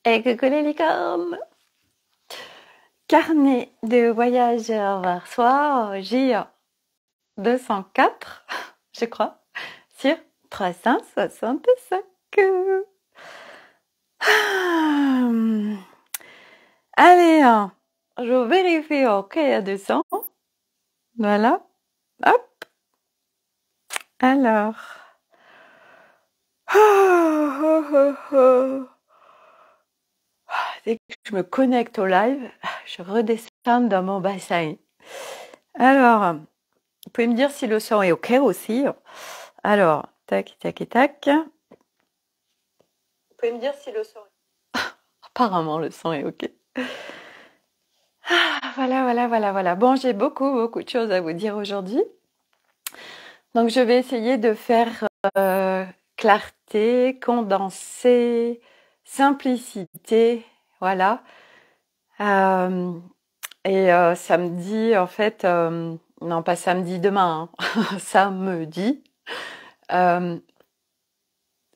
Et coucou les licornes! Carnet de voyageurs Varsois, J204, je crois, sur 365. Ah, allez, hein, je vérifie qu'il y a 200. Voilà. Hop. Alors. Dès que je me connecte au live, je redescends dans mon bassin. Alors, vous pouvez me dire si le son est OK aussi. Alors, tac, tac et tac. Vous pouvez me dire si le son est... Apparemment, le son est OK. Voilà. Bon, j'ai beaucoup de choses à vous dire aujourd'hui. Donc, je vais essayer de faire clarté, condensé, simplicité. Voilà. Samedi, en fait, non pas samedi, demain, hein, samedi.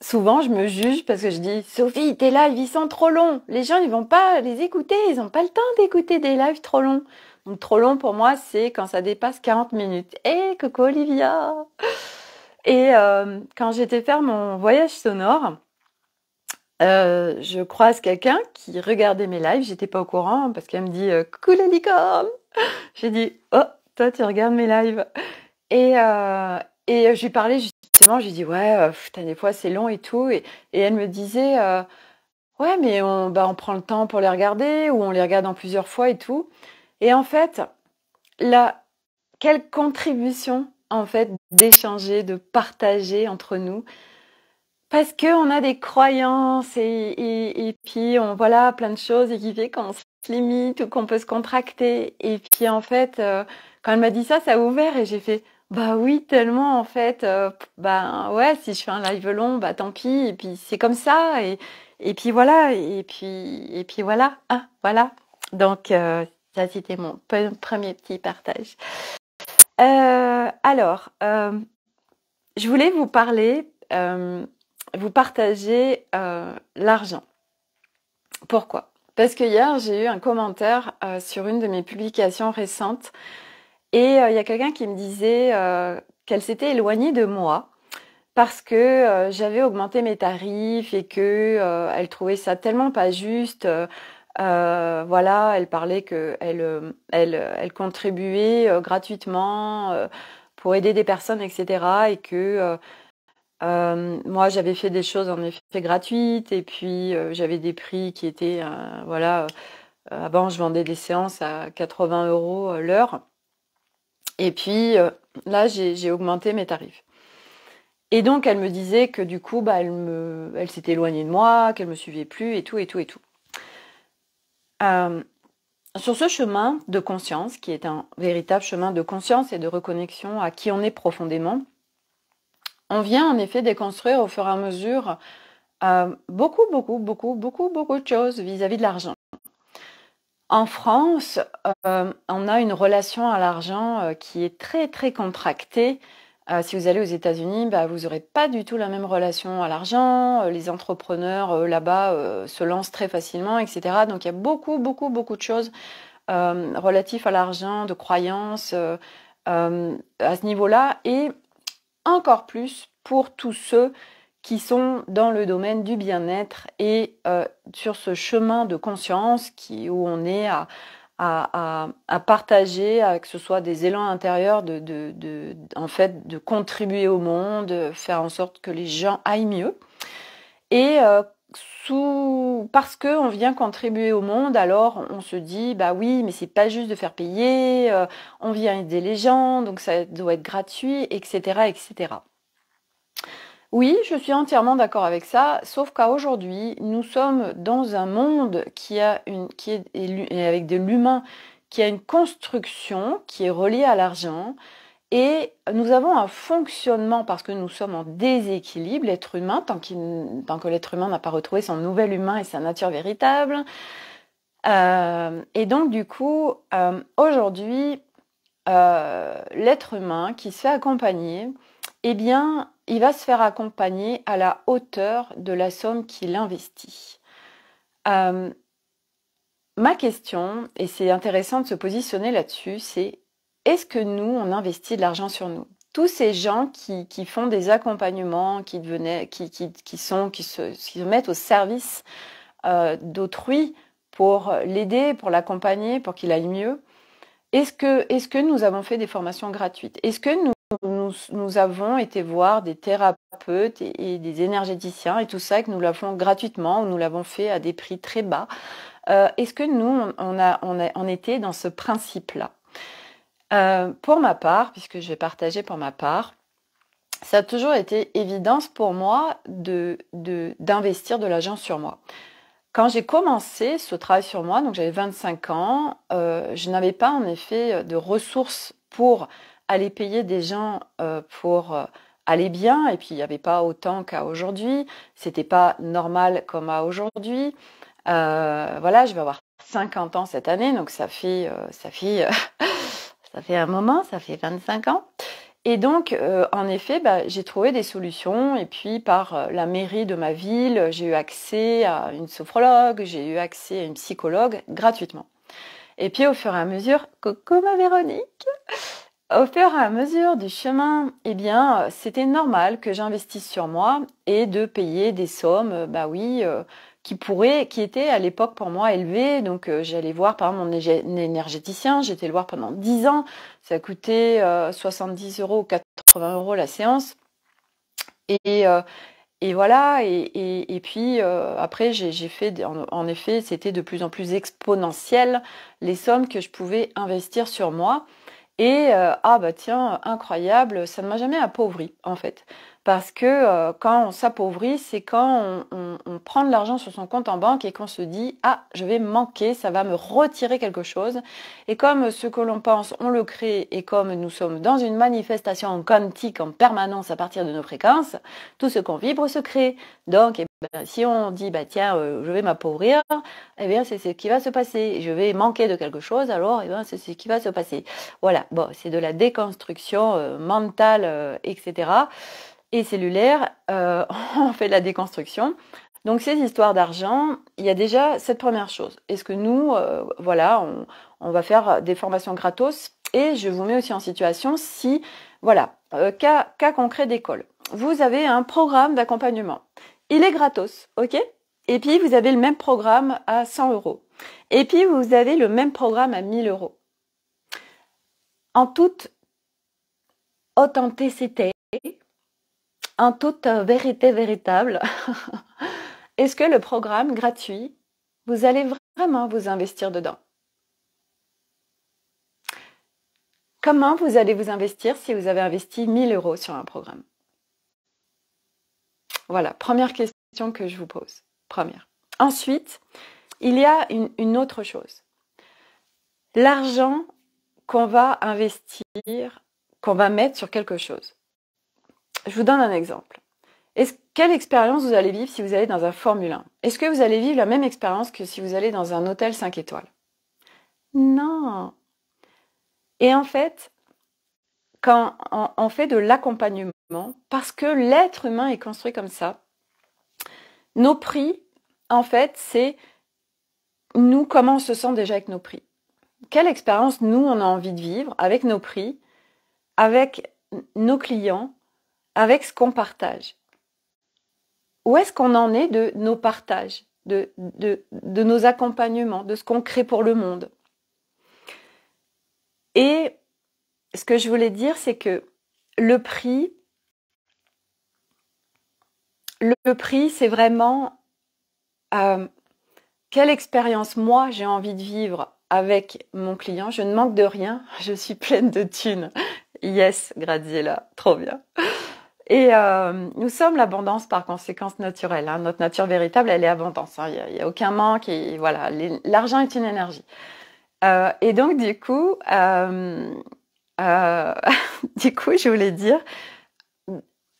Souvent, je me juge parce que je dis Sophie, tes lives, ils sont trop longs. Les gens, ils vont pas les écouter. Ils n'ont pas le temps d'écouter des lives trop longs. Donc, trop long pour moi, c'est quand ça dépasse 40 minutes. Et coucou Olivia! Et quand j'étais faire mon voyage sonore, je croise quelqu'un qui regardait mes lives. J'étais pas au courant parce qu'elle me dit coucou la licorne. J'ai dit oh, toi, tu regardes mes lives. Et je lui parlais justement, je lui dis ouais, putain, des fois c'est long et tout. Et elle me disait ouais, mais on prend le temps pour les regarder ou on les regarde en plusieurs fois et tout. Et en fait, là, quelle contribution en fait d'échanger, de partager entre nous. Parce qu'on a des croyances et puis voilà plein de choses et qui fait qu'on se limite ou qu'on peut se contracter. Et puis en fait, quand elle m'a dit ça, ça a ouvert et j'ai fait bah oui tellement en fait. Bah ouais, si je fais un live long, bah tant pis. Et puis c'est comme ça et puis voilà et puis voilà, hein, voilà. Donc ça c'était mon premier petit partage. Alors, je voulais vous parler. Vous partager l'argent. Pourquoi? Parce que hier, j'ai eu un commentaire sur une de mes publications récentes et il y a quelqu'un qui me disait qu'elle s'était éloignée de moi parce que j'avais augmenté mes tarifs et que elle trouvait ça tellement pas juste. Voilà, elle parlait que elle contribuait gratuitement pour aider des personnes, etc. Et que moi, j'avais fait des choses en effet gratuites et puis j'avais des prix qui étaient, voilà, avant je vendais des séances à 80 € l'heure et puis là j'ai augmenté mes tarifs. Et donc elle me disait que du coup, bah, elle s'était éloignée de moi, qu'elle me suivait plus et tout. Sur ce chemin de conscience, qui est un véritable chemin de conscience et de reconnexion à qui on est profondément, on vient en effet déconstruire au fur et à mesure beaucoup de choses vis-à-vis de l'argent. En France, on a une relation à l'argent qui est très contractée. Si vous allez aux États-Unis, bah, vous n'aurez pas du tout la même relation à l'argent. Les entrepreneurs là-bas se lancent très facilement, etc. Donc il y a beaucoup de choses relatives à l'argent, de croyances à ce niveau-là. Et encore plus pour tous ceux qui sont dans le domaine du bien-être et sur ce chemin de conscience où on est à partager, que ce soit des élans intérieurs en fait, de contribuer au monde, faire en sorte que les gens aillent mieux. Et parce qu'on vient contribuer au monde, alors on se dit, bah oui, mais c'est pas juste de faire payer, on vient aider les gens, donc ça doit être gratuit, etc. Oui, je suis entièrement d'accord avec ça, sauf qu'aujourd'hui, nous sommes dans un monde qui est avec de l'humain, qui a une construction qui est reliée à l'argent, et nous avons un fonctionnement parce que nous sommes en déséquilibre, l'être humain, tant que l'être humain n'a pas retrouvé son nouvel humain et sa nature véritable. Et donc du coup, aujourd'hui, l'être humain qui se fait accompagner, eh bien, il va se faire accompagner à la hauteur de la somme qu'il investit. Ma question, et c'est intéressant de se positionner là-dessus, c'est est-ce que nous, on investit de l'argent sur nous? Tous ces gens qui font des accompagnements, qui se mettent au service d'autrui pour l'aider, pour l'accompagner, pour qu'il aille mieux, est-ce que nous avons fait des formations gratuites? Est-ce que nous avons été voir des thérapeutes et des énergéticiens et tout ça, et que nous l'avons gratuitement, ou nous l'avons fait à des prix très bas? Est-ce que nous, on était dans ce principe-là? Pour ma part, puisque je vais partager pour ma part, ça a toujours été évidence pour moi d'investir de l'argent sur moi. Quand j'ai commencé ce travail sur moi, donc j'avais 25 ans, je n'avais pas en effet de ressources pour aller payer des gens pour aller bien, et puis il n'y avait pas autant qu'à aujourd'hui, c'était pas normal comme à aujourd'hui. Voilà, je vais avoir 50 ans cette année, donc ça fait ça fait un moment, ça fait 25 ans. Et donc, en effet, j'ai trouvé des solutions. Et puis, par la mairie de ma ville, j'ai eu accès à une sophrologue, j'ai eu accès à une psychologue gratuitement. Et puis, au fur et à mesure, coucou ma Véronique, au fur et à mesure du chemin, eh bien, c'était normal que j'investisse sur moi et de payer des sommes, qui étaient à l'époque pour moi élevées. Donc, j'allais voir par exemple mon énergéticien, j'étais le voir pendant 10 ans, ça coûtait 70 euros ou 80 euros la séance. Et, euh, et voilà, et puis après, j'ai fait, en effet, c'était de plus en plus exponentiel les sommes que je pouvais investir sur moi. Et tiens, incroyable, ça ne m'a jamais appauvri en fait. Parce que quand on s'appauvrit, c'est quand on prend de l'argent sur son compte en banque et qu'on se dit ah, je vais manquer, ça va me retirer quelque chose. Et comme ce que l'on pense, on le crée, et comme nous sommes dans une manifestation quantique en permanence à partir de nos fréquences, tout ce qu'on vibre se crée. Donc, si on dit tiens, je vais m'appauvrir, eh bien c'est ce qui va se passer. Je vais manquer de quelque chose, alors c'est ce qui va se passer. Voilà, bon, c'est de la déconstruction mentale, etc. et cellulaire. On fait de la déconstruction. Donc ces histoires d'argent, il y a déjà cette première chose. Est-ce que nous, on va faire des formations gratos, et je vous mets aussi en situation si, voilà, cas concret d'école. Vous avez un programme d'accompagnement. Il est gratos, ok? Et puis vous avez le même programme à 100 euros. Et puis vous avez le même programme à 1000 euros. En toute authenticité, en toute vérité véritable, est-ce que le programme gratuit, vous allez vraiment vous investir dedans? Comment vous allez vous investir si vous avez investi 1000 euros sur un programme? Voilà, première question que je vous pose. Première. Ensuite, il y a une autre chose. L'argent qu'on va investir, qu'on va mettre sur quelque chose. Je vous donne un exemple. Quelle expérience vous allez vivre si vous allez dans un Formule 1? Est-ce que vous allez vivre la même expérience que si vous allez dans un hôtel 5 étoiles? Non. Et en fait, quand on fait de l'accompagnement, parce que l'être humain est construit comme ça, nos prix, en fait, c'est nous, comment on se sent déjà avec nos prix. Quelle expérience, nous, on a envie de vivre avec nos prix, avec nos clients, avec ce qu'on partage. Où est-ce qu'on en est de nos partages, de nos accompagnements, de ce qu'on crée pour le monde? Et ce que je voulais dire, c'est que le prix, c'est vraiment quelle expérience moi j'ai envie de vivre avec mon client. Je ne manque de rien, je suis pleine de thunes. Yes, Graziella, trop bien. Et nous sommes l'abondance par conséquence naturelle. Hein. Notre nature véritable, elle est abondance. Hein. Il y a aucun manque. Et voilà, l'argent est une énergie. Et donc du coup, je voulais dire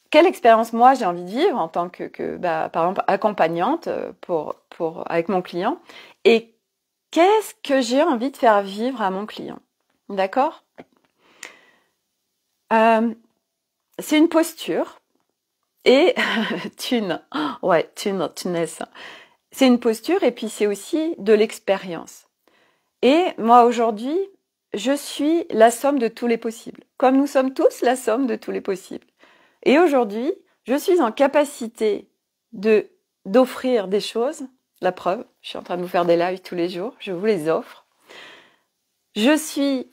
quelle expérience moi j'ai envie de vivre en tant que par exemple accompagnante avec mon client, et qu'est-ce que j'ai envie de faire vivre à mon client. D'accord? C'est une posture. Et thune, ouais, thunesse. c'est une posture et puis c'est aussi de l'expérience. Et moi, aujourd'hui, je suis la somme de tous les possibles, comme nous sommes tous la somme de tous les possibles. Et aujourd'hui, je suis en capacité d'offrir des choses. La preuve, je suis en train de vous faire des lives tous les jours, je vous les offre. Je suis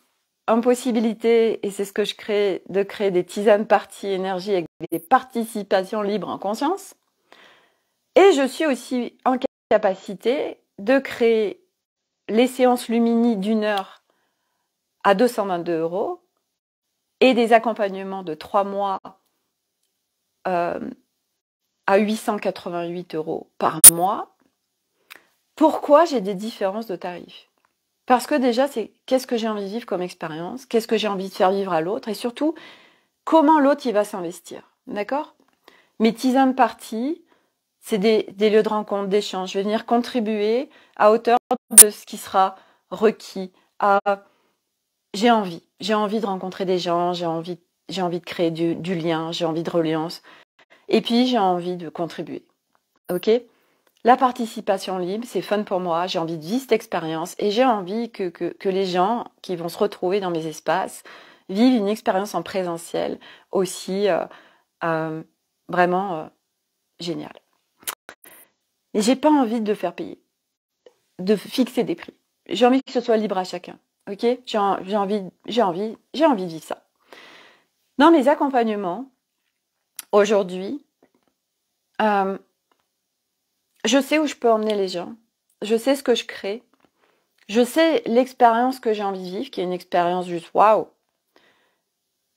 en possibilité, et c'est ce que je crée, de créer des tisanes parties énergie avec des participations libres en conscience. Et je suis aussi en capacité de créer les séances Lumini d'1 heure à 222 € et des accompagnements de 3 mois à 888 € par mois. Pourquoi j'ai des différences de tarifs? Parce que déjà, c'est qu'est-ce que j'ai envie de vivre comme expérience, qu'est-ce que j'ai envie de faire vivre à l'autre, et surtout, comment l'autre il va s'investir. D'accord? Mes tisanes parties, c'est des lieux de rencontre, d'échange. Je vais venir contribuer à hauteur de ce qui sera requis. J'ai envie de rencontrer des gens, j'ai envie de créer du lien, j'ai envie de reliance. Et puis, j'ai envie de contribuer. Ok? La participation libre, c'est fun pour moi. J'ai envie de vivre cette expérience et j'ai envie que les gens qui vont se retrouver dans mes espaces vivent une expérience en présentiel aussi vraiment géniale. Et j'ai pas envie de faire payer, de fixer des prix. J'ai envie que ce soit libre à chacun. Ok? J'ai envie de vivre ça. Dans mes accompagnements, aujourd'hui, je sais où je peux emmener les gens. Je sais ce que je crée. Je sais l'expérience que j'ai envie de vivre, qui est une expérience juste waouh.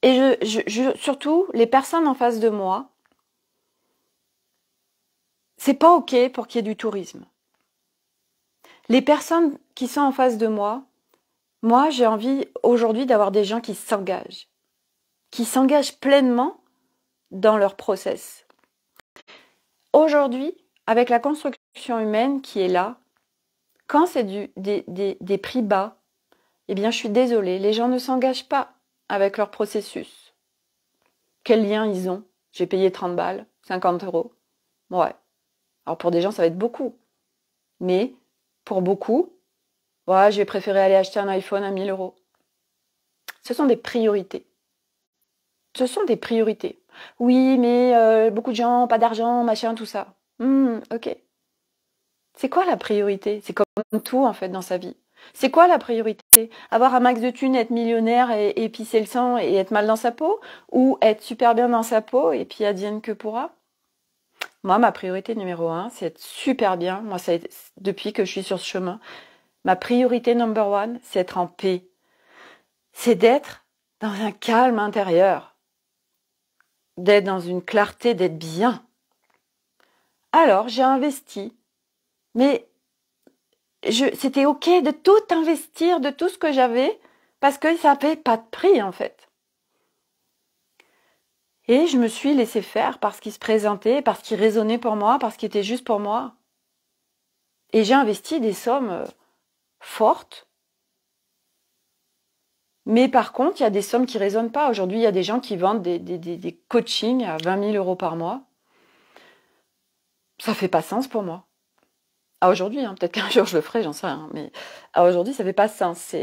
Et surtout, les personnes en face de moi, c'est pas ok pour qu'il y ait du tourisme. Les personnes qui sont en face de moi, j'ai envie aujourd'hui d'avoir des gens qui s'engagent pleinement dans leur process. Aujourd'hui, avec la construction humaine qui est là, quand c'est des prix bas, eh bien je suis désolée, les gens ne s'engagent pas avec leur processus. Quel lien ils ont? J'ai payé 30 balles, 50 €. Ouais. Alors pour des gens, ça va être beaucoup. Mais pour beaucoup, ouais, j'ai préféré aller acheter un iPhone à 1000 €. Ce sont des priorités. Ce sont des priorités. Oui, mais beaucoup de gens, pas d'argent, machin, tout ça. Ok. C'est quoi la priorité? C'est comme tout en fait dans sa vie. C'est quoi la priorité? Avoir un max de thunes, être millionnaire et pisser le sang et être mal dans sa peau? Ou être super bien dans sa peau et puis advienne que pourra? Moi, ma priorité numéro 1, c'est être super bien. Moi, depuis que je suis sur ce chemin, ma priorité number 1, c'est être en paix. C'est d'être dans un calme intérieur. D'être dans une clarté, d'être bien. Alors, j'ai investi. Mais c'était ok de tout investir, de tout ce que j'avais, parce que ça n'avait pas de prix en fait. Et je me suis laissée faire par ce qui se présentait, par ce qui résonnait pour moi, par ce qui était juste pour moi. Et j'ai investi des sommes fortes. Mais par contre, il y a des sommes qui ne résonnent pas. Aujourd'hui, il y a des gens qui vendent des coachings à 20 000 € par mois. Ça ne fait pas sens pour moi. À aujourd'hui, peut-être qu'un jour je le ferai, j'en sais rien. Mais à aujourd'hui, ça ne fait pas sens.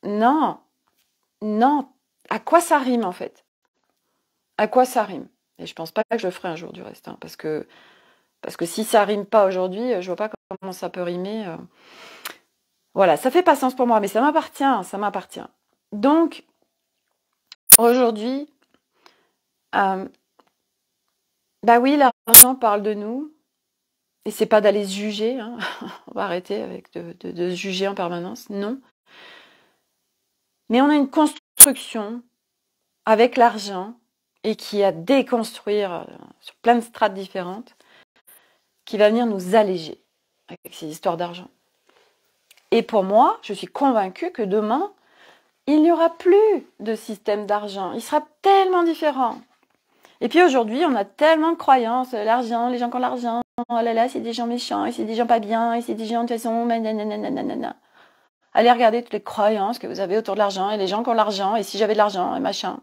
Non, à quoi ça rime en fait? À quoi ça rime? Et je pense pas que je le ferai un jour du reste, parce que si ça rime pas aujourd'hui, je vois pas comment ça peut rimer. Voilà, ça fait pas sens pour moi, mais ça m'appartient. Donc, aujourd'hui, bah oui, l'argent parle de nous, et c'est pas d'aller se juger, on va arrêter avec de se juger en permanence, non. Mais on a une construction avec l'argent, et qui a à déconstruire sur plein de strates différentes, qui va venir nous alléger avec ces histoires d'argent. Et pour moi, je suis convaincue que demain, il n'y aura plus de système d'argent. Il sera tellement différent. Et puis aujourd'hui, on a tellement de croyances, l'argent, les gens qui ont l'argent, oh là là, c'est des gens méchants, et c'est des gens pas bien, et c'est des gens de toute façon, nanana. Allez regarder toutes les croyances que vous avez autour de l'argent, et les gens qui ont l'argent, et si j'avais de l'argent, et machin.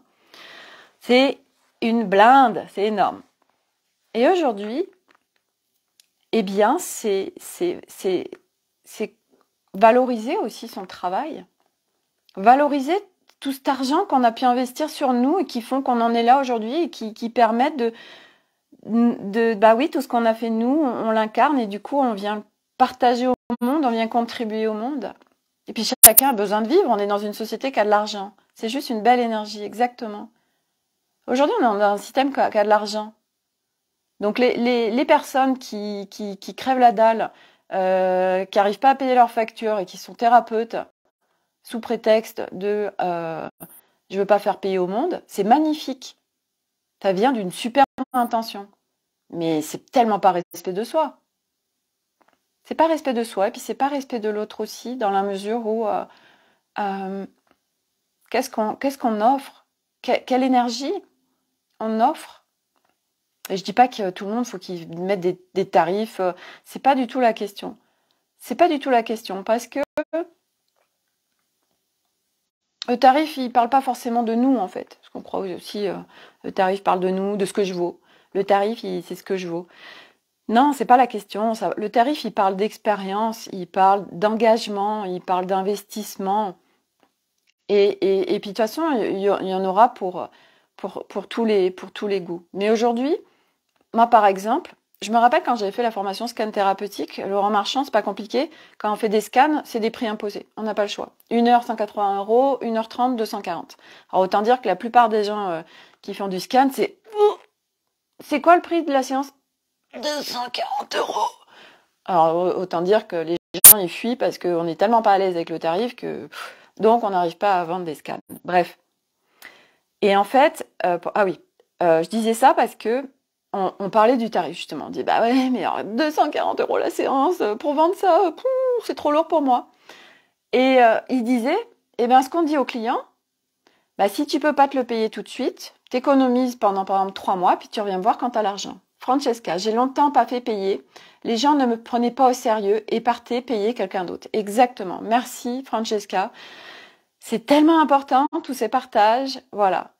C'est une blinde, c'est énorme. Et aujourd'hui, eh bien, c'est valoriser aussi son travail, valoriser tout cet argent qu'on a pu investir sur nous et qui font qu'on en est là aujourd'hui et qui permettent bah oui, tout ce qu'on a fait nous, on l'incarne et du coup, on vient partager au monde, on vient contribuer au monde. Et puis chacun a besoin de vivre, on est dans une société qui a de l'argent. C'est juste une belle énergie, exactement. Aujourd'hui, on est dans un système qui a de l'argent. Donc les personnes qui crèvent la dalle, qui n'arrivent pas à payer leurs factures et qui sont thérapeutes sous prétexte de je veux pas faire payer au monde, c'est magnifique. Ça vient d'une super intention. Mais c'est tellement pas respect de soi. C'est pas respect de soi et puis c'est pas respect de l'autre aussi dans la mesure où qu'est-ce qu'on offre, quelle énergie on offre. Et je dis pas que tout le monde faut qu'il mette des tarifs, c'est pas du tout la question. C'est pas du tout la question parce que le tarif il parle pas forcément de nous en fait. Parce qu'on croit aussi le tarif parle de nous, de ce que je vaux. Le tarif c'est ce que je vaux. Non, c'est pas la question. Le tarif, il parle d'expérience, il parle d'engagement, il parle d'investissement. Et puis de toute façon, il y en aura pour tous les goûts. Mais aujourd'hui, moi par exemple, je me rappelle quand j'avais fait la formation scan thérapeutique, Laurent Marchand, c'est pas compliqué. Quand on fait des scans, c'est des prix imposés. On n'a pas le choix. 1h, 180 €, 1h30, 240. Alors autant dire que la plupart des gens qui font du scan, c'est quoi le prix de la séance? 240 €. Alors, autant dire que les gens, ils fuient parce qu'on n'est tellement pas à l'aise avec le tarif que... Donc, on n'arrive pas à vendre des scans. Bref. Et en fait, je disais ça parce que on parlait du tarif, justement. On dit, bah ouais, mais alors, 240 € la séance, pour vendre ça, c'est trop lourd pour moi. Et il disait, eh bien, ce qu'on dit aux clients, bah, si tu peux pas te le payer tout de suite, t'économises pendant, par exemple, 3 mois, puis tu reviens me voir quand t'as l'argent. Francesca, j'ai longtemps pas fait payer. Les gens ne me prenaient pas au sérieux et partaient payer quelqu'un d'autre. Exactement. Merci, Francesca. C'est tellement important, tous ces partages. Voilà.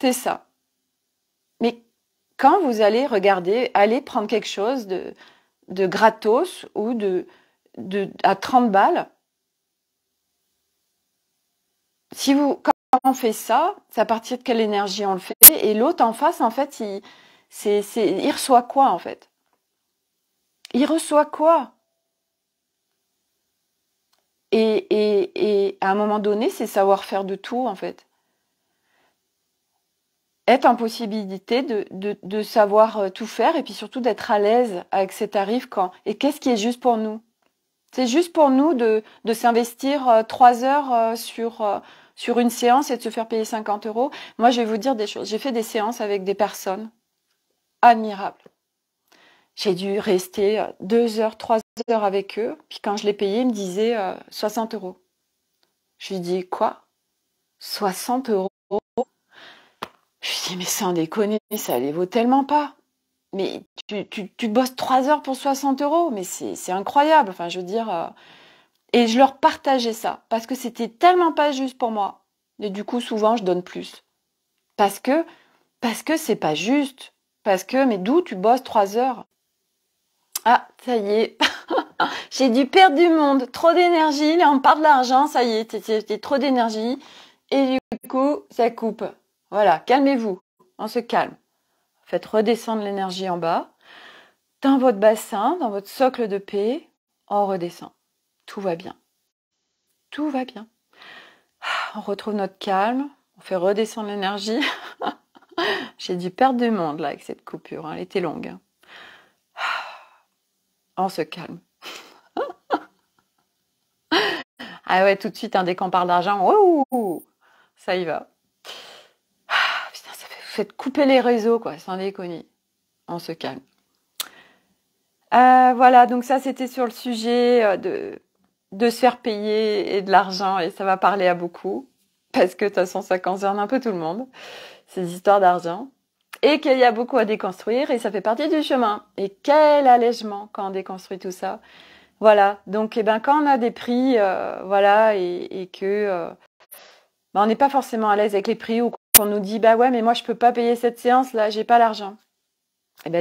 C'est ça. Mais quand vous allez regarder, allez prendre quelque chose de gratos ou à 30 balles, quand on fait ça, c'est à partir de quelle énergie on le fait. Et l'autre en face, en fait, il reçoit quoi, en fait? Il reçoit quoi? Et à un moment donné, c'est savoir faire de tout, en fait. Être en possibilité de savoir tout faire et puis surtout d'être à l'aise avec ses tarifs et qu'est-ce qui est juste pour nous? C'est juste pour nous de s'investir 3 heures sur une séance et de se faire payer 50 €. Moi, je vais vous dire des choses. J'ai fait des séances avec des personnes admirables. J'ai dû rester 2 heures, 3 heures avec eux. Puis quand je les payais, ils me disaient 60 €. Je lui dis, quoi? 60 €? Je lui dis, mais sans déconner, ça les vaut tellement pas. Mais tu bosses 3 heures pour 60 €, mais c'est incroyable. Enfin, je veux dire... Et je leur partageais ça, parce que c'était tellement pas juste pour moi. Et du coup, souvent, je donne plus. Parce que c'est pas juste. Mais d'où tu bosses 3 heures? Ah, ça y est. J'ai dû perdre du monde. Trop d'énergie. Là, on parle de l'argent. Ça y est, t'es trop d'énergie. Et du coup, ça coupe. Voilà, calmez-vous. On se calme. Faites redescendre l'énergie en bas. Dans votre bassin, dans votre socle de paix, on redescend. Tout va bien. Tout va bien. On retrouve notre calme. On fait redescendre l'énergie. J'ai dû perdre du monde là avec cette coupure. Elle était longue. On se calme. Ah ouais, tout de suite, dès qu'on parle d'argent, ouh, ça y va. Putain, ça fait, faites couper les réseaux, quoi, sans déconner. On se calme. Voilà, donc ça, c'était sur le sujet de se faire payer et de l'argent, et ça va parler à beaucoup, parce que de toute façon, ça concerne un peu tout le monde, ces histoires d'argent, et qu'il y a beaucoup à déconstruire, et ça fait partie du chemin. Et quel allègement quand on déconstruit tout ça. Voilà, donc quand on a des prix, voilà, et que on n'est pas forcément à l'aise avec les prix, ou qu'on nous dit bah ouais, mais moi je peux pas payer cette séance là, j'ai pas l'argent.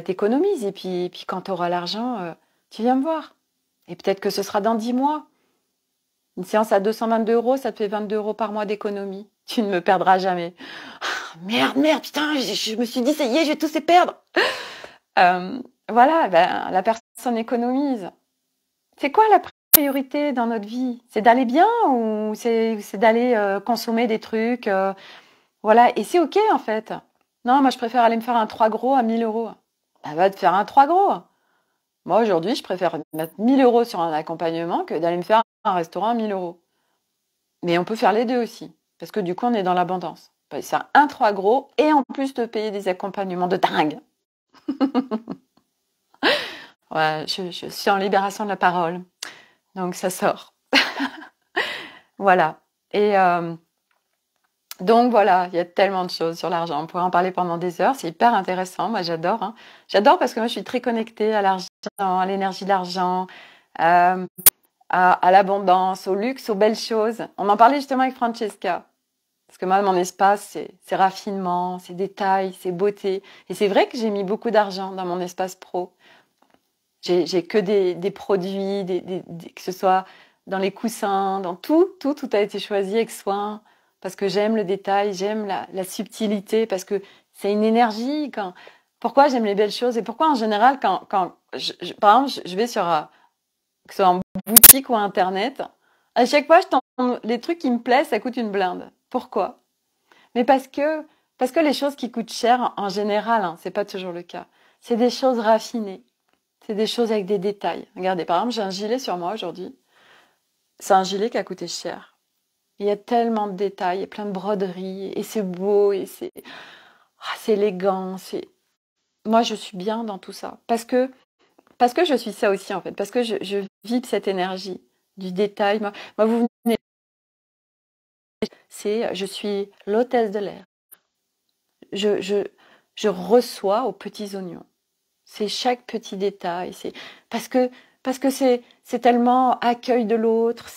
T'économises, et puis quand tu auras l'argent, tu viens me voir. Et peut-être que ce sera dans 10 mois. Une séance à 222 €, ça te fait 22 € par mois d'économie. Tu ne me perdras jamais. Merde, putain, je me suis dit, ça y est, je vais tous les perdre. Voilà, la personne économise. C'est quoi la priorité dans notre vie? C'est d'aller bien ou c'est d'aller consommer des trucs voilà, et c'est ok en fait. Non, moi je préfère aller me faire un 3 gros à 1000 €. Bah, va te faire un 3 gros. Moi aujourd'hui, je préfère mettre 1000 € sur un accompagnement que d'aller me faire un restaurant à 1000 €. Mais on peut faire les deux aussi, parce que du coup on est dans l'abondance. On peut faire un 3 gros et en plus te payer des accompagnements de dingue. Ouais, je suis en libération de la parole, donc ça sort. Voilà. Et donc voilà, il y a tellement de choses sur l'argent. On pourrait en parler pendant des heures, c'est hyper intéressant. Moi j'adore. Hein. J'adore parce que moi je suis très connectée à l'argent, à l'énergie de l'argent, à l'abondance, au luxe, aux belles choses. On en parlait justement avec Francesca. Parce que moi, mon espace, c'est raffinement, c'est détail, c'est beauté. Et c'est vrai que j'ai mis beaucoup d'argent dans mon espace pro. J'ai que des produits, que ce soit dans les coussins, dans tout a été choisi avec soin. Parce que j'aime le détail, j'aime la subtilité, parce que c'est une énergie. Pourquoi j'aime les belles choses et pourquoi en général, quand par exemple, je vais sur, que ce soit en boutique ou internet, à chaque fois, les trucs qui me plaisent, ça coûte une blinde. Pourquoi? Mais parce que les choses qui coûtent cher, en général, hein, c'est pas toujours le cas. C'est des choses raffinées. C'est des choses avec des détails. Regardez, par exemple, j'ai un gilet sur moi aujourd'hui. C'est un gilet qui a coûté cher. Il y a tellement de détails, il y a plein de broderies, et c'est beau, et c'est élégant. Moi, je suis bien dans tout ça. Parce que je suis ça aussi, en fait. Parce que je vibre cette énergie du détail. Moi, vous venez... Je suis l'hôtesse de l'air. Je reçois aux petits oignons. C'est chaque petit détail. C'est parce que c'est tellement accueil de l'autre.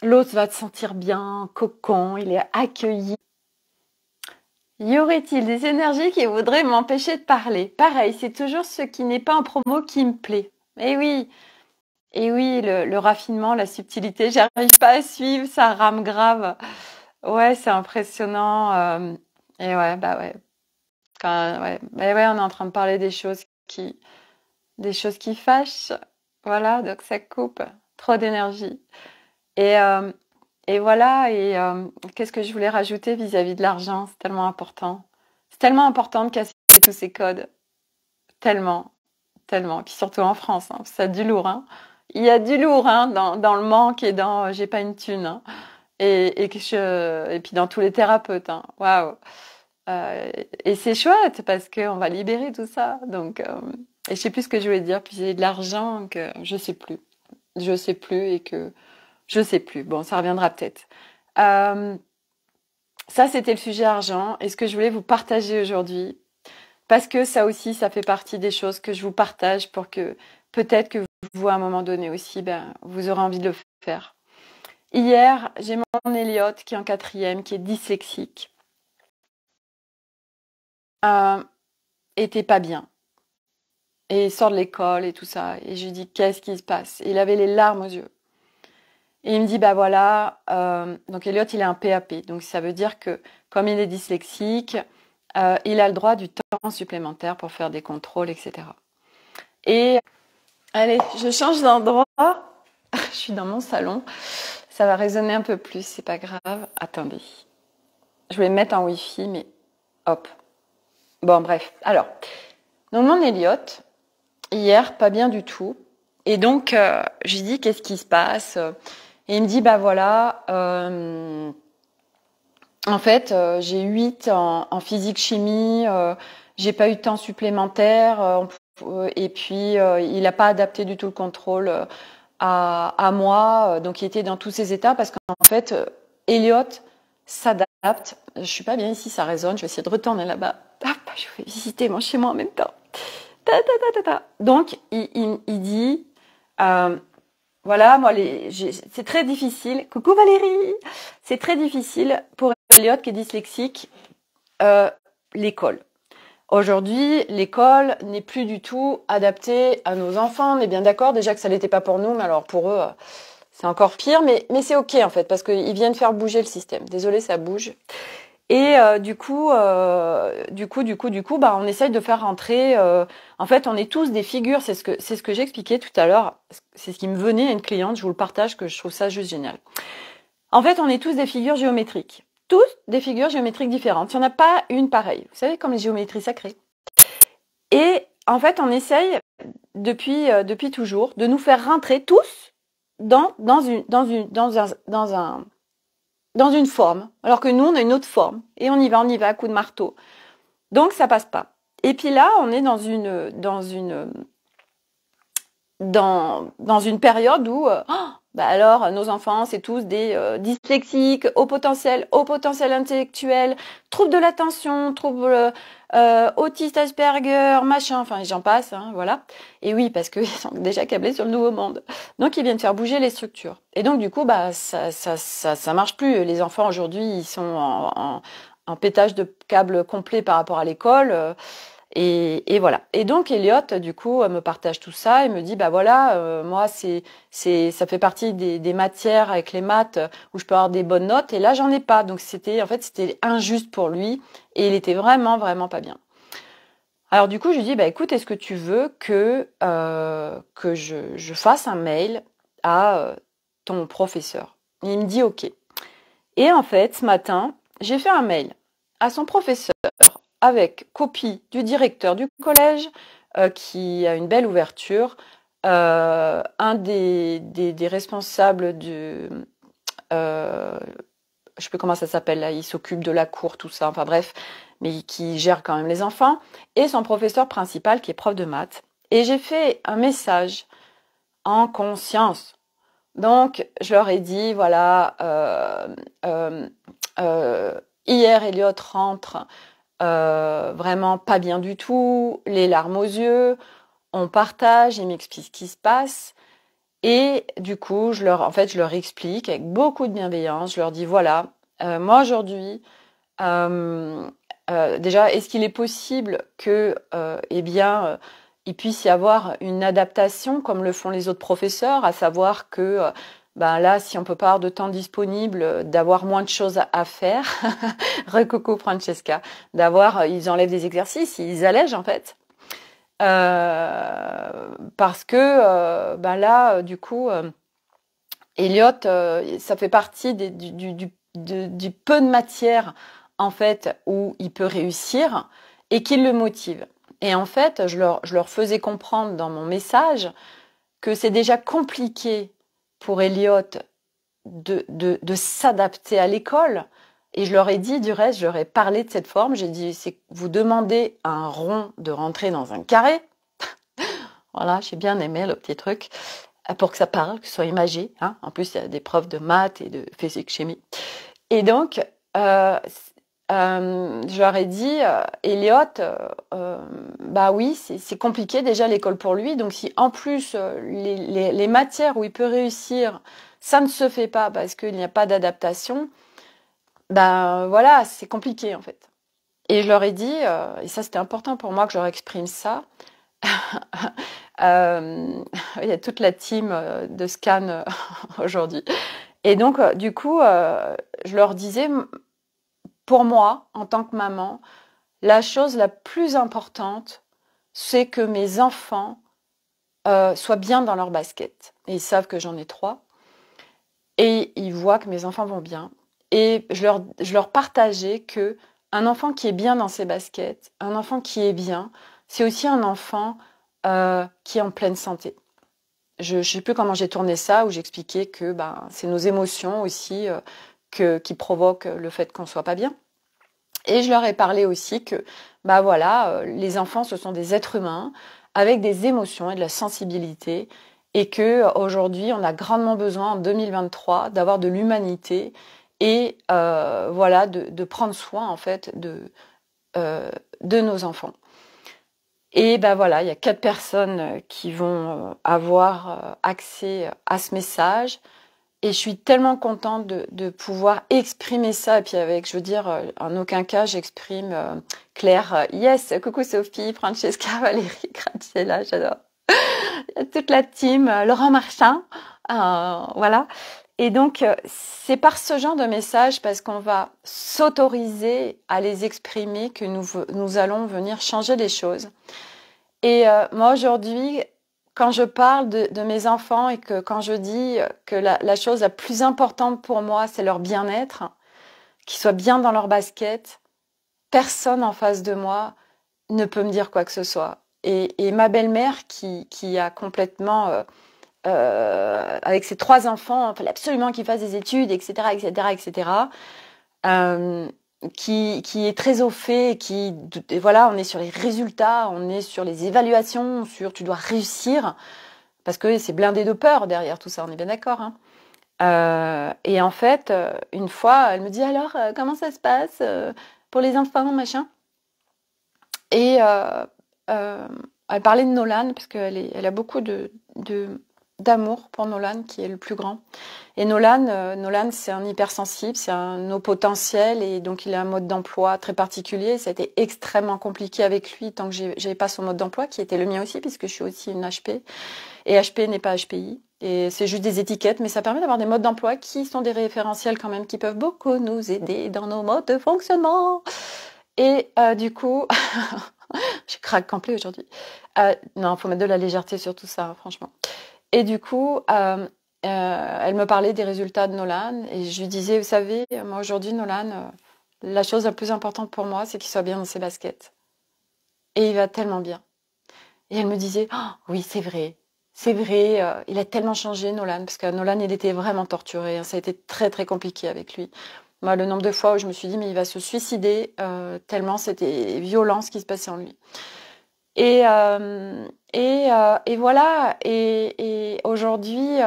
L'autre va te sentir bien, cocon. Il est accueilli. Y aurait-il des énergies qui voudraient m'empêcher de parler? Pareil, c'est toujours ce qui n'est pas en promo qui me plaît. Et oui, le raffinement, la subtilité, j'arrive pas à suivre, ça rame grave. Ouais, c'est impressionnant. Et ouais, bah ouais. Ouais, on est en train de parler des choses qui fâchent. Voilà, donc ça coupe. Trop d'énergie. Et voilà. Et qu'est-ce que je voulais rajouter vis-à-vis de l'argent? C'est tellement important. C'est tellement important de casser tous ces codes. Tellement. Tellement. Puis surtout en France, hein, ça a du lourd. Hein. Il y a du lourd hein, dans le manque et dans j'ai pas une thune. Hein. Et puis dans tous les thérapeutes. Hein. Waouh. Et c'est chouette parce qu'on va libérer tout ça. Donc, et je sais plus ce que je voulais dire. Puis j'ai de l'argent que je sais plus. Je sais plus et que je sais plus. Bon, ça reviendra peut-être. Ça, c'était le sujet argent. Et ce que je voulais vous partager aujourd'hui, parce que ça aussi, ça fait partie des choses que je vous partage pour que peut-être que vous, à un moment donné aussi, vous aurez envie de le faire. Hier, j'ai mon Elliot qui est en 4e, qui est dyslexique. Était pas bien. Et il sort de l'école et tout ça. Et je lui dis, qu'est-ce qui se passe? Et il avait les larmes aux yeux. Et il me dit, bah voilà, donc Elliot, il a un PAP. Donc ça veut dire que comme il est dyslexique, il a le droit du temps supplémentaire pour faire des contrôles, etc. Et allez, je change d'endroit. Je suis dans mon salon. Ça va résonner un peu plus, c'est pas grave. Attendez. Je vais me mettre en Wi-Fi, mais hop. Bon, bref. Alors, donc mon Elliot, hier, pas bien du tout. Et donc, je lui dis, qu'est-ce qui se passe? Et il me dit, bah voilà, en fait, j'ai 8 en physique-chimie, j'ai pas eu de temps supplémentaire, et puis il n'a pas adapté du tout le contrôle à moi, donc il était dans tous ces états, parce qu'en fait, Elliot s'adapte. Je suis pas bien ici, ça résonne, je vais essayer de retourner là-bas. Hop, je vais visiter mon chez moi en même temps. Donc, il dit, voilà, moi, c'est très difficile. Coucou Valérie! C'est très difficile pour Elliot qui est dyslexique, l'école. Aujourd'hui, l'école n'est plus du tout adaptée à nos enfants. On est bien d'accord, déjà que ça l'était pas pour nous, mais alors pour eux, c'est encore pire. Mais c'est ok en fait, parce qu'ils viennent faire bouger le système. Désolée, ça bouge. Et du coup, on essaye de faire rentrer. En fait, on est tous des figures. C'est ce que j'expliquais tout à l'heure. C'est ce qui me venait à une cliente. Je vous le partage, que je trouve ça juste génial. En fait, on est tous des figures géométriques. Tous des figures géométriques différentes. Il n'y en a pas une pareille. Vous savez, comme les géométries sacrées. Et en fait, on essaye depuis toujours de nous faire rentrer tous dans une forme, alors que nous, on a une autre forme. Et on y va à coups de marteau. Donc, ça passe pas. Et puis là, on est dans une période où, alors, nos enfants, c'est tous des dyslexiques, au potentiel intellectuel, troubles de l'attention, troubles autistes Asperger, machin, enfin, j'en passe, hein, voilà. Et oui, parce qu'ils sont déjà câblés sur le nouveau monde. Donc, ils viennent faire bouger les structures. Et donc, du coup, ça marche plus. Les enfants, aujourd'hui, ils sont en pétage de câble complet par rapport à l'école. Et voilà. Et donc Elliot, du coup, me partage tout ça et me dit, moi, ça fait partie des matières avec les maths où je peux avoir des bonnes notes. Et là, j'en ai pas. Donc c'était injuste pour lui et il était vraiment, vraiment pas bien. Alors du coup, je lui dis, écoute, est-ce que tu veux que je fasse un mail à ton professeur? Et il me dit, ok. Et en fait, ce matin, j'ai fait un mail à son professeur avec copie du directeur du collège qui a une belle ouverture, un des responsables du... je sais plus comment ça s'appelle là, il s'occupe de la cour, tout ça, enfin bref, mais qui gère quand même les enfants, et son professeur principal qui est prof de maths. Et j'ai fait un message en conscience. Donc, je leur ai dit, voilà, hier, Elliot rentre vraiment pas bien du tout, les larmes aux yeux, on partage, ils m'expliquent ce qui se passe. Et du coup, je leur explique avec beaucoup de bienveillance, je leur dis, voilà, moi aujourd'hui, déjà, est-ce qu'il est possible que, il puisse y avoir une adaptation comme le font les autres professeurs, à savoir que là, si on peut pas avoir de temps disponible, d'avoir moins de choses à faire, recoucou Francesca, ils enlèvent des exercices, ils allègent en fait. Parce que là, du coup, Elliot, ça fait partie du peu de matière en fait où il peut réussir et qui le motive. Et en fait, je leur faisais comprendre dans mon message que c'est déjà compliqué pour Elliot de s'adapter à l'école. Et je leur ai dit, du reste, je leur ai parlé de cette forme. J'ai dit, c'est vous demandez à un rond de rentrer dans un carré. Voilà, j'ai bien aimé le petit truc pour que ça parle, que ce soit imagé. Hein. En plus, il y a des profs de maths et de physique-chimie. Et donc, je leur ai dit, Elliot, oui, c'est compliqué déjà l'école pour lui. Donc, si en plus les matières où il peut réussir, ça ne se fait pas parce qu'il n'y a pas d'adaptation, voilà, c'est compliqué en fait. Et je leur ai dit, et ça c'était important pour moi que je leur exprime ça. Il y a toute la team de Scan aujourd'hui. Et donc, du coup, je leur disais, pour moi, en tant que maman, la chose la plus importante, c'est que mes enfants soient bien dans leur basket. Et ils savent que j'en ai 3. Et ils voient que mes enfants vont bien. Et je leur partageais que un enfant qui est bien dans ses baskets, un enfant qui est bien, c'est aussi un enfant qui est en pleine santé. Je ne sais plus comment j'ai tourné ça, où j'expliquais que c'est nos émotions aussi qui provoquent le fait qu'on soit pas bien. Et je leur ai parlé aussi que les enfants, ce sont des êtres humains avec des émotions et de la sensibilité, et que aujourd'hui, on a grandement besoin en 2023 d'avoir de l'humanité et de prendre soin en fait de nos enfants. Et il y a 4 personnes qui vont avoir accès à ce message. Et je suis tellement contente de pouvoir exprimer ça. Et puis avec, je veux dire, en aucun cas, j'exprime Claire, yes, coucou Sophie, Francesca, Valérie, Graziella, j'adore. Toute la team, Laurent Marchand, voilà. Et donc, c'est par ce genre de message, parce qu'on va s'autoriser à les exprimer, que nous allons venir changer les choses. Et moi, aujourd'hui, quand je parle de mes enfants et que quand je dis que la chose la plus importante pour moi, c'est leur bien-être, qu'ils soient bien dans leur basket, personne en face de moi ne peut me dire quoi que ce soit. Et ma belle-mère qui a complètement, avec ses 3 enfants, il fallait absolument qu'ils fassent des études, etc., etc., etc., qui est très au fait, et voilà, on est sur les résultats, on est sur les évaluations, sur tu dois réussir, parce que c'est blindé de peur derrière tout ça, on est bien d'accord, hein. Et en fait, une fois, elle me dit alors, comment ça se passe pour les enfants, machin. Et elle parlait de Nolan, parce elle a beaucoup d'amour pour Nolan, qui est le plus grand. Et Nolan, c'est un hypersensible, c'est un haut potentiel, et donc il a un mode d'emploi très particulier. Ça a été extrêmement compliqué avec lui tant que j'avais pas son mode d'emploi, qui était le mien aussi, puisque je suis aussi une HP. Et HP n'est pas HPI. Et c'est juste des étiquettes, mais ça permet d'avoir des modes d'emploi qui sont des référentiels quand même, qui peuvent beaucoup nous aider dans nos modes de fonctionnement. Et du coup, je craque complet aujourd'hui. Non, faut mettre de la légèreté sur tout ça, franchement. Et du coup, elle me parlait des résultats de Nolan, et je lui disais, vous savez, moi aujourd'hui, Nolan, la chose la plus importante pour moi, c'est qu'il soit bien dans ses baskets. Et il va tellement bien. Et elle me disait, oh, oui, c'est vrai, il a tellement changé, Nolan, parce que Nolan, il était vraiment torturé, hein, ça a été très très compliqué avec lui. Moi, le nombre de fois où je me suis dit, mais il va se suicider, tellement c'était violent ce qui se passait en lui. Et voilà, et aujourd'hui,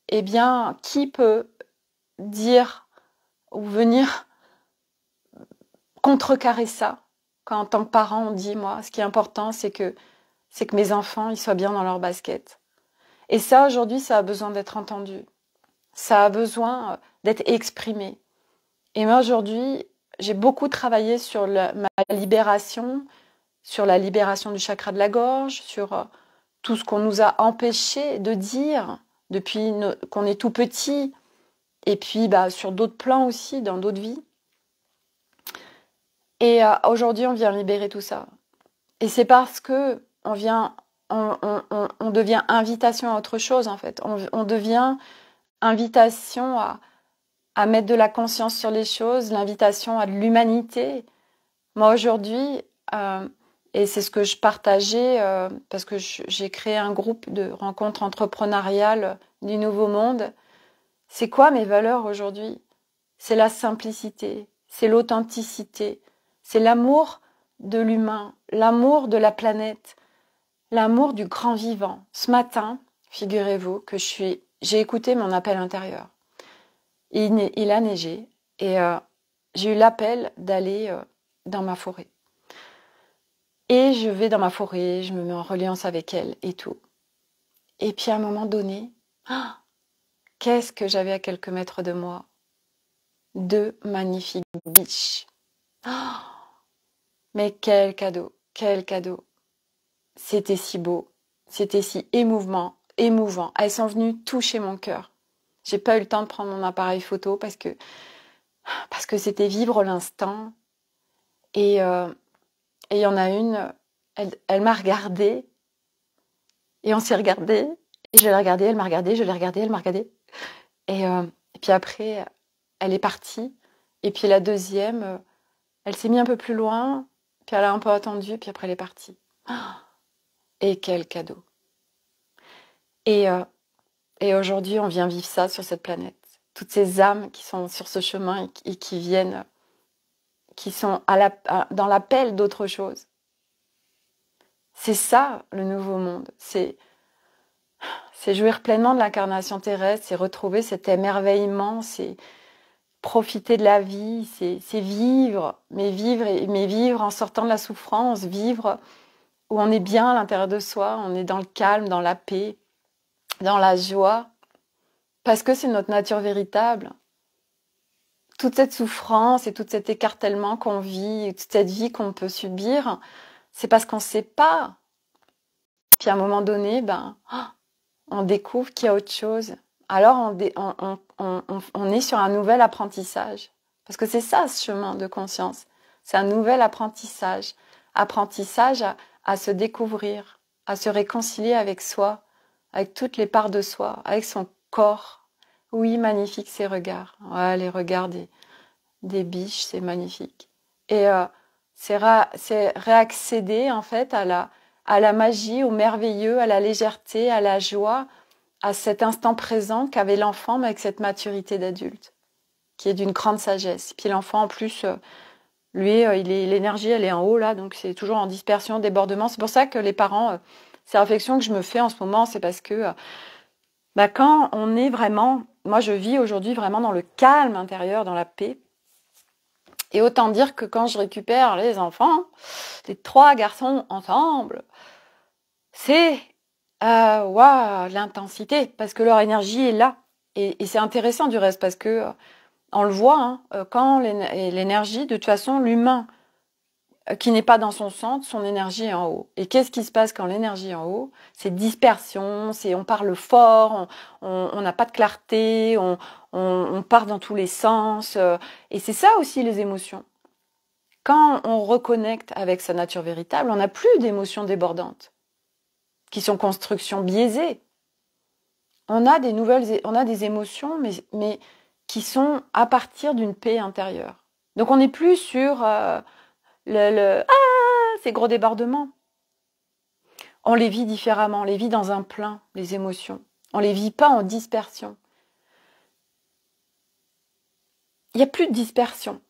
eh bien, qui peut dire ou venir contrecarrer ça, quand en tant que parent, on dit, moi, ce qui est important, c'est que mes enfants, ils soient bien dans leur basket. Et ça, aujourd'hui, ça a besoin d'être entendu. Ça a besoin d'être exprimé. Et moi, aujourd'hui, j'ai beaucoup travaillé sur ma libération, sur la libération du chakra de la gorge, sur tout ce qu'on nous a empêché de dire depuis qu'on est tout petit, et puis sur d'autres plans aussi, dans d'autres vies. Et aujourd'hui, on vient libérer tout ça. Et c'est parce que on devient invitation à autre chose, en fait. On devient invitation à mettre de la conscience sur les choses, l'invitation à de l'humanité. Moi, aujourd'hui, et c'est ce que je partageais, parce que j'ai créé un groupe de rencontres entrepreneuriales du Nouveau Monde. C'est quoi mes valeurs aujourd'hui? C'est la simplicité, c'est l'authenticité, c'est l'amour de l'humain, l'amour de la planète, l'amour du grand vivant. Ce matin, figurez-vous que j'ai écouté mon appel intérieur. Il a neigé, et j'ai eu l'appel d'aller dans ma forêt. Et je vais dans ma forêt, je me mets en reliance avec elle et tout. Et puis à un moment donné, qu'est-ce que j'avais à quelques mètres de moi? 2 magnifiques biches. Mais quel cadeau, quel cadeau. C'était si beau, c'était si émouvant. Elles sont venues toucher mon cœur. J'ai pas eu le temps de prendre mon appareil photo parce que c'était vivre l'instant. Et il y en a une, elle m'a regardée, et on s'est regardé. Et je l'ai regardée, elle m'a regardée, je l'ai regardée, elle m'a regardée. Et puis après, elle est partie. Et puis la deuxième, elle s'est mise un peu plus loin, puis elle a un peu attendu, puis après elle est partie. Et quel cadeau. Et aujourd'hui, on vient vivre ça sur cette planète. Toutes ces âmes qui sont sur ce chemin et qui viennent, qui sont dans l'appel d'autre chose. C'est ça, le nouveau monde. C'est jouir pleinement de l'incarnation terrestre, c'est retrouver cet émerveillement, c'est profiter de la vie, c'est vivre, mais vivre en sortant de la souffrance, vivre où on est bien à l'intérieur de soi, on est dans le calme, dans la paix, dans la joie. parce que c'est notre nature véritable. Toute cette souffrance et tout cet écartèlement qu'on vit, toute cette vie qu'on peut subir, c'est parce qu'on ne sait pas. Puis à un moment donné, on découvre qu'il y a autre chose. Alors on est sur un nouvel apprentissage. Parce que c'est ça ce chemin de conscience. C'est un nouvel apprentissage. Apprentissage à se découvrir, à se réconcilier avec soi, avec toutes les parts de soi, avec son corps. Oui, magnifique ces regards. Ouais, les regards des biches, c'est magnifique. Et c'est réaccéder en fait à la magie, au merveilleux, à la légèreté, à la joie, à cet instant présent qu'avait l'enfant, mais avec cette maturité d'adulte, qui est d'une grande sagesse. Puis l'enfant, en plus, lui, l'énergie, elle est en haut, là, donc c'est toujours en dispersion, débordement. C'est pour ça que les parents, ces réflexions que je me fais en ce moment, c'est parce que quand on est vraiment... Moi, je vis aujourd'hui vraiment dans le calme intérieur, dans la paix. Et autant dire que quand je récupère les enfants, les 3 garçons ensemble, c'est waouh, l'intensité, parce que leur énergie est là. Et c'est intéressant du reste, parce que on le voit, hein, quand l'énergie, de toute façon, l'humain qui n'est pas dans son centre, son énergie est en haut. Et qu'est-ce qui se passe quand l'énergie est en haut? C'est dispersion, on parle fort, on n'a pas de clarté, on part dans tous les sens. Et c'est ça aussi les émotions. Quand on reconnecte avec sa nature véritable, on n'a plus d'émotions débordantes, qui sont constructions biaisées. On a des émotions, mais qui sont à partir d'une paix intérieure. Donc on n'est plus sur ces gros débordements. On les vit différemment, on les vit dans un plein, les émotions. On les vit pas en dispersion. Il n'y a plus de dispersion.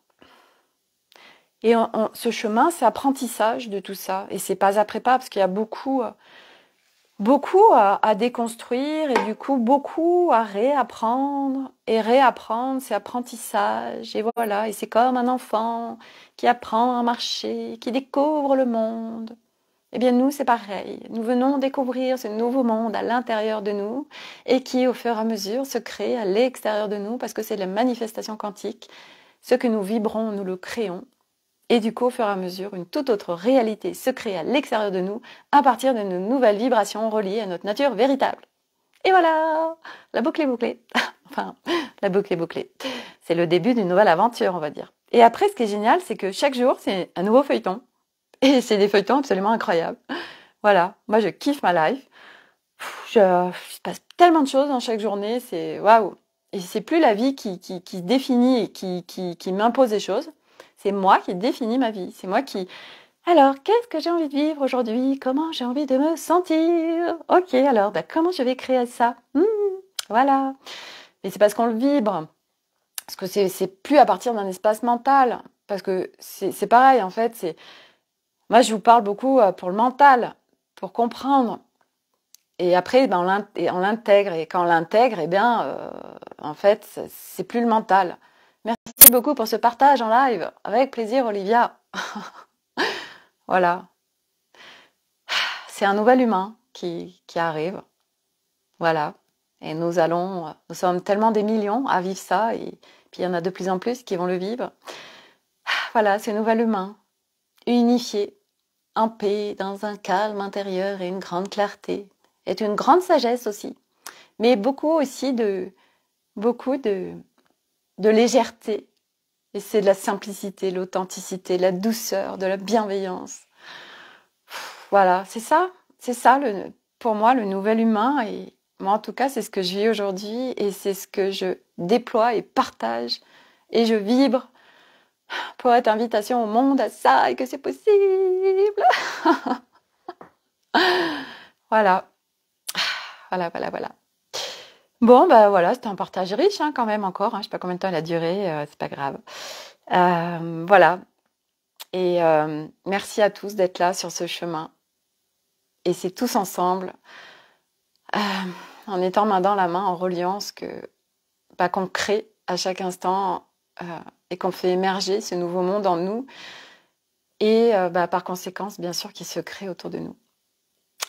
Et ce chemin, c'est apprentissage de tout ça. Et c'est pas après pas, parce qu'il y a beaucoup à déconstruire et du coup beaucoup à réapprendre. Et réapprendre, c'est apprentissage. Et voilà, et c'est comme un enfant qui apprend à marcher, qui découvre le monde. Eh bien nous, c'est pareil. Nous venons découvrir ce nouveau monde à l'intérieur de nous et qui, au fur et à mesure, se crée à l'extérieur de nous parce que c'est la manifestation quantique. Ce que nous vibrons, nous le créons. Et du coup, au fur et à mesure, une toute autre réalité se crée à l'extérieur de nous à partir de nos nouvelles vibrations reliées à notre nature véritable. Et voilà, la boucle est bouclée. Enfin, la boucle est bouclée. C'est le début d'une nouvelle aventure, on va dire. Et après, ce qui est génial, c'est que chaque jour, c'est un nouveau feuilleton. Et c'est des feuilletons absolument incroyables. Voilà, moi je kiffe ma life. Je passe tellement de choses dans chaque journée, c'est waouh. Et c'est plus la vie qui définit et qui m'impose des choses. C'est moi qui définis ma vie. C'est moi qui... Alors, qu'est-ce que j'ai envie de vivre aujourd'hui? Comment j'ai envie de me sentir? Ok, alors, comment je vais créer ça? Voilà. Et c'est parce qu'on le vibre. Parce que c'est plus à partir d'un espace mental. Parce que c'est pareil, en fait, c'est... Moi, je vous parle beaucoup pour le mental, pour comprendre. Et après, on l'intègre. Et quand on l'intègre, en fait, c'est plus le mental. Merci beaucoup pour ce partage en live. Avec plaisir, Olivia. Voilà. C'est un nouvel humain qui arrive. Voilà. Et nous sommes tellement des millions à vivre ça. Et puis, il y en a de plus en plus qui vont le vivre. Voilà, c'est un nouvel humain. Unifié. En paix, dans un calme intérieur et une grande clarté. Et une grande sagesse aussi. Mais beaucoup aussi de légèreté. Et c'est de la simplicité, l'authenticité, la douceur, de la bienveillance. Voilà, c'est ça, pour moi, le nouvel humain. Et moi, en tout cas, c'est ce que je vis aujourd'hui et c'est ce que je déploie et partage. Et je vibre pour être invitation au monde à ça et que c'est possible. Voilà. Voilà. Bon, voilà, c'était un partage riche quand même encore. Je sais pas combien de temps il a duré, c'est pas grave. Voilà. Et merci à tous d'être là sur ce chemin. Et c'est tous ensemble, en étant main dans la main, en reliant ce qu'on crée à chaque instant et qu'on fait émerger ce nouveau monde en nous. Et par conséquence, bien sûr, qui se crée autour de nous.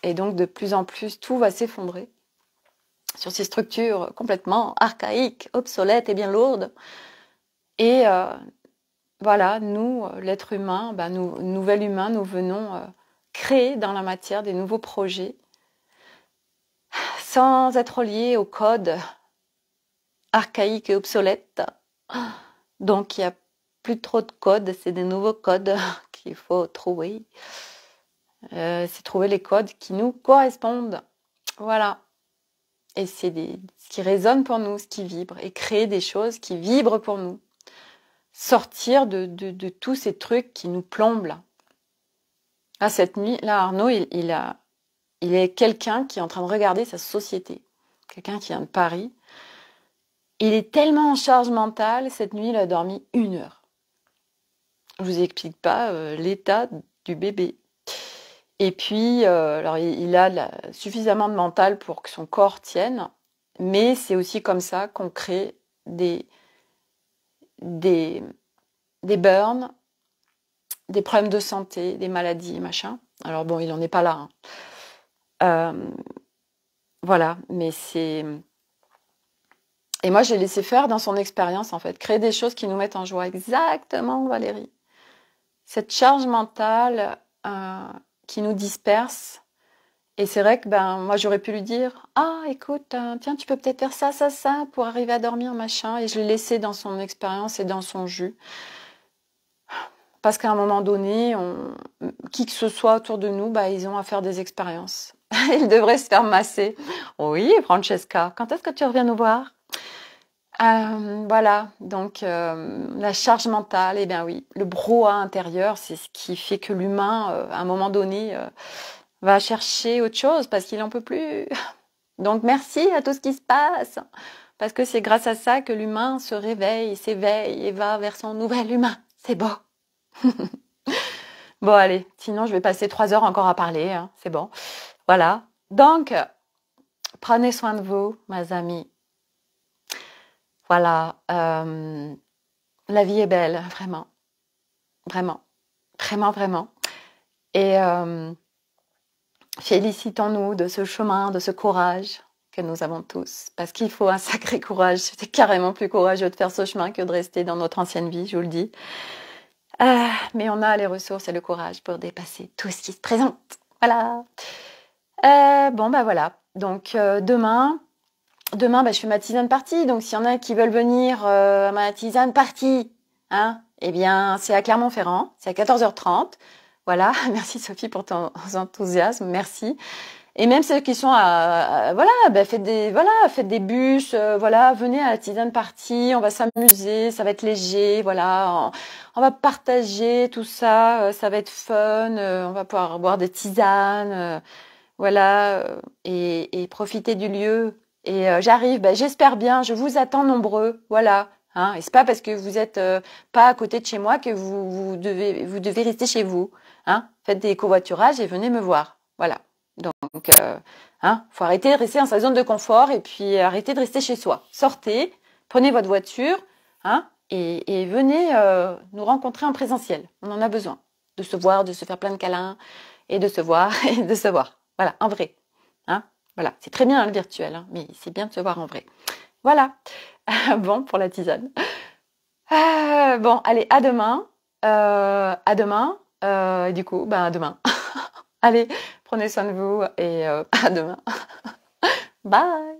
Et donc, de plus en plus, tout va s'effondrer. sur ces structures complètement archaïques, obsolètes et bien lourdes. Et voilà, nous, l'être humain, nous, nouvel humain, nous venons créer dans la matière des nouveaux projets sans être liés au code archaïque et obsolète. Donc, il n'y a plus trop de codes, c'est des nouveaux codes qu'il faut trouver. C'est trouver les codes qui nous correspondent. Voilà. Et c'est ce qui résonne pour nous, ce qui vibre. Et créer des choses qui vibrent pour nous. Sortir de tous ces trucs qui nous plombent là. Ah, cette nuit, là, Arnaud, il est quelqu'un qui est en train de regarder sa société. Quelqu'un qui vient de Paris. Il est tellement en charge mentale, cette nuit, il a dormi 1 heure. Je vous explique pas l'état du bébé. Et puis, alors il a suffisamment de mental pour que son corps tienne, mais c'est aussi comme ça qu'on crée des burns, des problèmes de santé, des maladies, machin. Alors bon, il n'en est pas là. Voilà, mais c'est... Et moi, j'ai laissé faire dans son expérience, en fait. Créer des choses qui nous mettent en joie. Exactement, Valérie. Cette charge mentale qui nous disperse. Et c'est vrai que moi, j'aurais pu lui dire « Ah, écoute, tiens, tu peux peut-être faire ça, ça, ça pour arriver à dormir, machin. » Et je l'ai laissé dans son expérience et dans son jus. Parce qu'à un moment donné, qui que ce soit autour de nous, ils ont à faire des expériences. Ils devraient se faire masser. Oui, Francesca, quand est-ce que tu reviens nous voir ? Voilà, donc la charge mentale, eh bien oui, le brouhaha intérieur, c'est ce qui fait que l'humain, à un moment donné, va chercher autre chose parce qu'il n'en peut plus. Donc merci à tout ce qui se passe, parce que c'est grâce à ça que l'humain se réveille, s'éveille et va vers son nouvel humain. C'est beau. Bon, allez, sinon je vais passer 3 heures encore à parler, hein, c'est bon. Voilà, donc prenez soin de vous, mes amis. Voilà, la vie est belle, vraiment. Vraiment. Vraiment, vraiment. Et félicitons-nous de ce chemin, de ce courage que nous avons tous. Parce qu'il faut un sacré courage. C'est carrément plus courageux de faire ce chemin que de rester dans notre ancienne vie, je vous le dis. Mais on a les ressources et le courage pour dépasser tout ce qui se présente. Voilà. Bon, voilà. Donc, demain, je fais ma tisane party. Donc, s'il y en a qui veulent venir à ma tisane party, hein, eh bien, c'est à Clermont-Ferrand. C'est à 14h30. Voilà. Merci, Sophie, pour ton enthousiasme. Merci. Et même ceux qui sont faites des bus, venez à la tisane party. On va s'amuser. Ça va être léger. Voilà. On va partager tout ça. Ça va être fun. On va pouvoir boire des tisanes. Et profiter du lieu. Et j'arrive, j'espère bien, je vous attends nombreux, voilà. Hein, et c'est pas parce que vous êtes pas à côté de chez moi que vous devez rester chez vous. Hein, faites des covoiturages et venez me voir, voilà. Donc, faut arrêter de rester dans sa zone de confort et puis arrêter de rester chez soi. Sortez, prenez votre voiture, et venez nous rencontrer en présentiel. On en a besoin de se voir, de se faire plein de câlins et de se voir et de se voir. Voilà, en vrai. Hein. Voilà, c'est très bien le virtuel, mais c'est bien de se voir en vrai. Voilà. Bon, pour la tisane. Bon, allez, à demain. À demain. Du coup, à demain. Allez, prenez soin de vous et à demain. Bye.